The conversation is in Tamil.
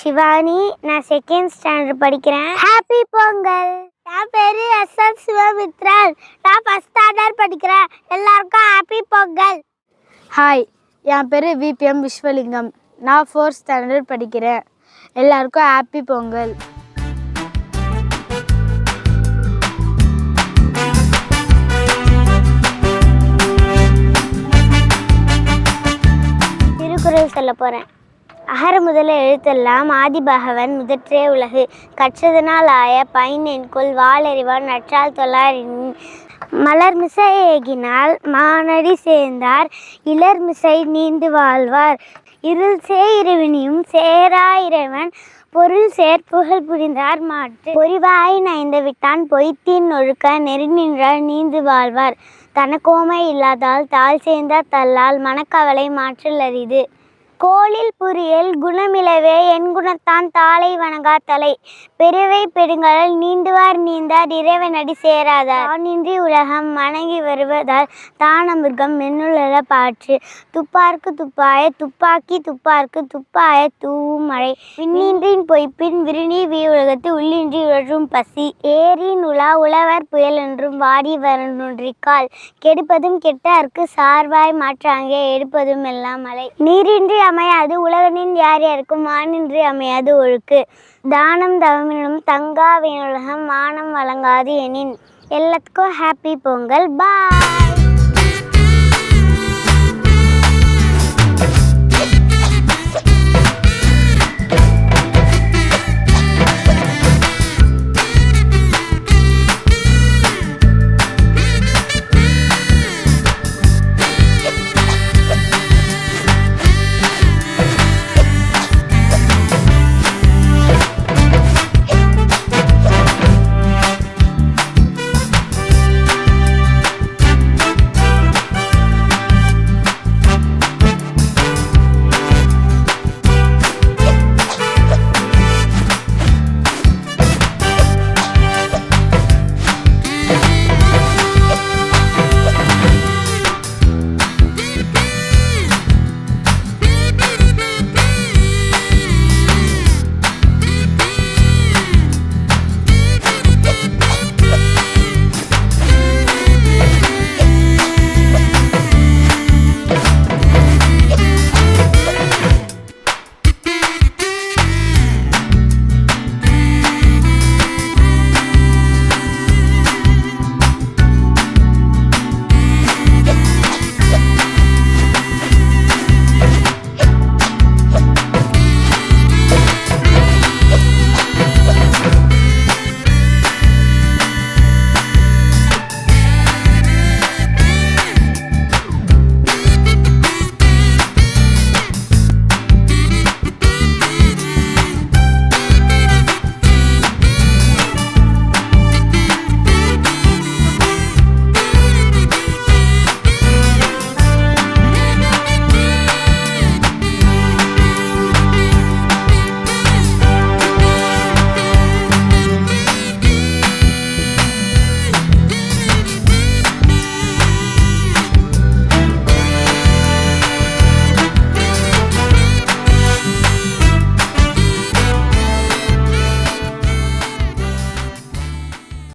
சிவானி. நான் செகண்ட் ஸ்டாண்டர்ட் படிக்கிறேன். ஹாப்பி பொங்கல். என் பேரு எஸ்எஸ் சிவமித்ரன். நான் ஃபர்ஸ்ட் ஸ்டாண்டர்ட் படிக்கிறேன். எல்லாருக்கும் ஹாப்பி பொங்கல். ஹாய், என் பேர் விபிஎம் விஸ்வலிங்கம். நான் ஃபோர்த் ஸ்டாண்டர்ட் படிக்கிறேன். எல்லாருக்கும் ஹாப்பி பொங்கல். திருக்குறள் சொல்ல போகிறேன். அகர முதல எழுத்தெல்லாம் ஆதிபகவன் முதற்றே உலகு. கற்றதனால் ஆய பயன் என்கொள் வாளறிவான் நற்றால் தொழாரின். மலர்மிசை ஏகினால் மானடி சேர்ந்தார் இளர்மிசை நீந்து வாழ்வார். இருள் சேர் இறைவனையும் சேரா இறைவன் பொருள் சேர் புகழ் புரிந்தார் மாட்டு. பொறிவாய் நைந்து விட்டான் பொய்த்தின் ஒழுக்க நெறி நின்றால் நீந்து வாழ்வார். தனக்கோமை இல்லாதால் தாழ் சேர்ந்தார் தள்ளால் மனக்கவலை மாற்றல் அரிது. கோளில் புரியல் குணமிலவே என் குணத்தான் தாளை வணங்கா தலை. பெருவை பெருங்கடல் நீந்துவார் நீந்தார் இறைவனடி சேராதார். தானின்றி உலகம் வணங்கி வருவதால் தான மிருகம் மென்னுள்ள பாற்று. துப்பார்க்கு துப்பாய துப்பாக்கி துப்பார்க்கு துப்பாய தூவும் மழை. விண்ணின்றின் பொய்ப்பின் விருணி உலகத்து உள்ளின்றி உழற்றும் பசி. ஏரின் உலா உழவர் புயல் என்றும் வாடி வரன்றிக்கால். கெடுப்பதும் கெட்டார்க்கு சார்வாய் மாற்றாங்கே எடுப்பதும் எல்லாம் மழை. நீரின்றி அமையாது உலகனின் யார் யாருக்கும் வானின்றி அமையாது ஒழுக்கு. தானம் தவமினும் தங்கா வீணுலகம் வானம் வழங்காது எனின். எல்லாத்துக்கும் ஹாப்பி பொங்கல். பாய்.